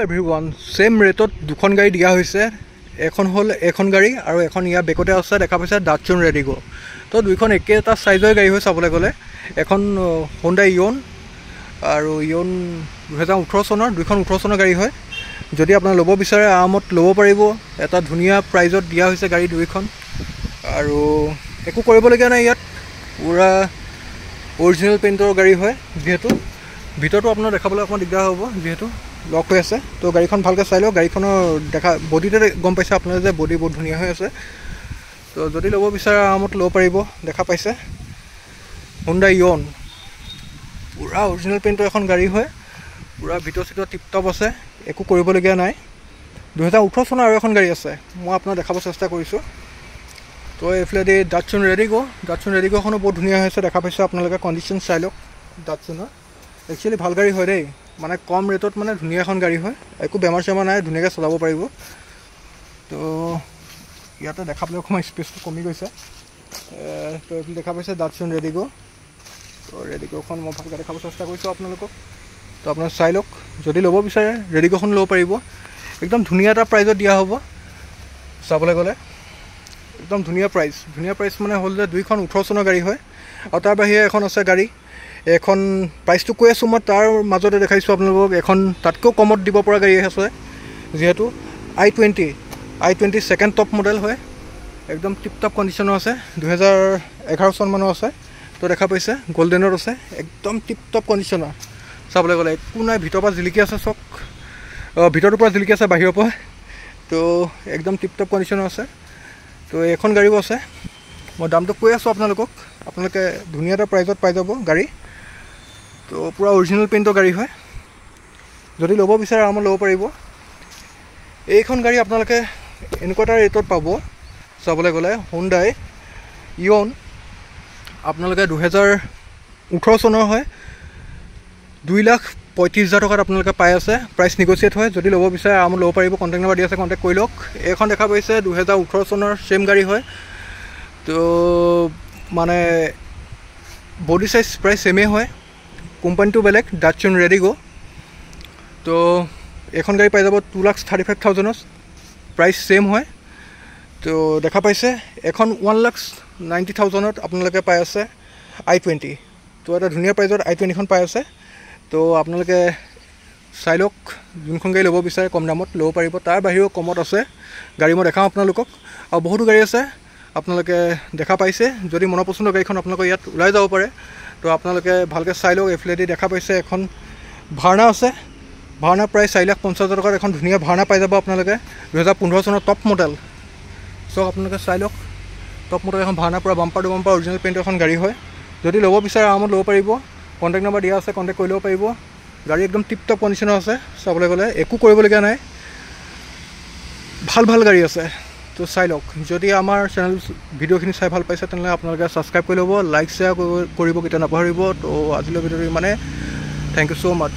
everyone same ৰেটত দুখন গাড়ী দিয়া হৈছে এখন হল এখন গাড়ী আৰু এখন ইয়া বেকতে আছে দেখা পাইছে ডাটচন ৰেডিগো তো দুইখন একেটা সাইজৰ গাড়ী হৈ চাবলৈ গলে এখন হোন্ডা ইয়ন আৰু ইয়ন 2018 চনৰ দুইখন 18 চনৰ গাড়ী হয় যদি আপোনাক ল'ব বিচাৰে আৰামত ল'ব পাৰিব এটা ধুনীয়া প্ৰাইজত দিয়া হৈছে গাড়ী দুইখন আৰু একো কৰিবলগীয়া নাই ইয়াত পুৰা অৰিজিনাল পেইণ্টৰ গাড়ী হয় যেহেতু ভিতৰটো আপোনাৰ দেখাবলৈ অকমান দিগদাৰ হ'ব যেহেতু লক হৈ আছে তো গাড়ীখন ভালকৈ চাই লওক গাড়ীখনৰ দেখা বডিতে গম পাইছে আপোনালোকে যে বডি বহুত ধুনীয়া হৈ আছে তো যদি ল'ব বিচাৰে আৰামত ল'ব পাৰিব দেখা পাইছে হোন্ডা ইয়ন পুৰা অৰিজিনাল পেইণ্টৰ এখন গাড়ী হয় পুৰা ভিতৰ চিটৰ টিপটপ আছে একো কৰিবলগীয়া নাই 2018 চনৰ আৰু এখন গাড়ী আছে মই আপোনাক দেখাব চেষ্টা কৰিছোঁ তো এইফালে ডাটচন ৰেডিগোখনো বহুত ধুনীয়া হৈছে দেখা পাইছে আপোনালোকে কণ্ডিশ্যন চাই লওক ডাটচনৰ একচুৱেলি ভাল গাড়ী হয় দেই মানে কম ৰেটত মানে ধুনীয়া এখন গাড়ী হয় একো বেমাৰ চেমাৰ নাই ধুনীয়াকৈ চলাব পাৰিব তো ইয়াতে দেখাবলৈ অকণমান স্পেচটো কমি গৈছে তো এইফালে দেখা পাইছে ডাটচন ৰেডিগো তো ৰেডিগোখন মই ভালকৈ দেখাব চেষ্টা কৰিছোঁ আপোনালোকক তো আপোনালোকে চাই লওক যদি ল'ব বিচাৰে ৰেডিগোখন ল'ব পাৰিব একদম ধুনীয়া এটা প্ৰাইজত দিয়া হ'ব চাবলৈ গ'লে একদম ধুনীয়া প্ৰাইচ মানে হ'ল যে দুইখন 18 চনৰ গাড়ী হয় আৰু তাৰ বাহিৰে এখন আছে গাড়ী এখন প্ৰাইচটো কৈ আছোঁ মই তাৰ মাজতে দেখাইছোঁ আপোনালোকক এখন তাতকৈ কমত দিব পৰা গাড়ী আছে যেহেতু i20 সেকেণ্ড টপ মডেল হয় একদম টিপটপ কণ্ডিশ্যনৰ আছে 2011 চন মানৰ আছে তো দেখা পাইছে গোল্ডেনত আছে একদম টিপটপ কণ্ডিশ্যনৰ চাবলৈ গ'লে একো নাই ভিতৰৰ পৰা জিলিকি আছে চক ভিতৰৰ পৰা জিলিকি আছে বাহিৰৰ পৰা তো একদম টিপটপ কণ্ডিশ্যনৰ আছে তো এখন গাড়ীও আছে মই দামটো কৈ আছোঁ আপোনালোকক আপোনালোকে ধুনীয়া এটা প্ৰাইজত পাই যাব গাড়ী তো পুৰা অৰিজিনেল পেইণ্টৰ গাড়ী হয় যদি ল'ব বিচাৰে আৰামত ল'ব পাৰিব এইখন গাড়ী আপোনালোকে এনেকুৱা এটা ৰেটত পাব চাবলৈ গ'লে হোন্ডাই ইয়ন আপোনালোকে 2018 চনৰ হয় 2,35,000 টকাত আপোনালোকে পাই আছে প্ৰাইচ নিগচিয়েট হয় যদি ল'ব বিচাৰে আৰামত ল'ব পাৰিব কণ্টেক্ট নম্বৰ দি আছে কণ্টেক্ট কৰি লওক এইখন দেখা পাইছে 2018 চনৰ সেম গাড়ী হয় তো মানে বডি সাইজ প্ৰায় সেমেই হয় কোম্পানীটো বেলেগ ডাটচন ৰেডিগো তো এখন গাড়ী পাই যাব 2,35,000 প্ৰাইচ সেম হয় তো দেখা পাইছে এখন 1,90,000 আপোনালোকে পাই আছে i20 তো এটা ধুনীয়া প্ৰাইজত i20খন পাই আছে তো আপোনালোকে চাই লওক যোনখন গাড়ী ল'ব বিচাৰে কম দামত ল'ব পাৰিব তাৰ বাহিৰেও কমত আছে গাড়ী মই দেখাওঁ আপোনালোকক আৰু বহুতো গাড়ী আছে আপোনালোকে দেখা পাইছে যদি মনৰ পচন্দৰ গাড়ীখন আপোনালোকে ইয়াত ওলাই যাব পাৰে তো আপোনালোকে ভালকৈ চাই লওক এফালেদি দেখা পাইছে এখন ভাৰ্না আছে ভাৰ্না প্ৰায় 4,50,000 টকাত এখন ধুনীয়া ভাৰ্না পাই যাব আপোনালোকে 2015 চনৰ টপ মডেল চক আপোনালোকে চাই লওক টপ মডেল এখন ভাৰ্না পৰা বাম্পাৰ টু বাম্পাৰ অৰিজিনেল পেইণ্টৰ এখন গাড়ী হয় যদি ল'ব বিচাৰে আৰামত ল'ব পাৰিব কণ্টেক্ট নম্বৰ দিয়া আছে কণ্টেক্ট কৰি ল'ব পাৰিব গাড়ী একদম টিপটপ কণ্ডিশ্যনৰ আছে চাবলৈ গ'লে একো কৰিবলগীয়া নাই ভাল গাড়ী আছে তো চাই লওক যদি আমাৰ চেনেল ভিডিঅ'খিনি চাই ভাল পাইছে তেনেহ'লে আপোনালোকে ছাবস্ক্ৰাইব কৰি ল'ব লাইক শ্বেয়াৰ কৰিব কেতিয়া নাপাহৰিব তো আজিলৈ ভিডিঅ'টো মানে থেংক ইউ ছ' মাছ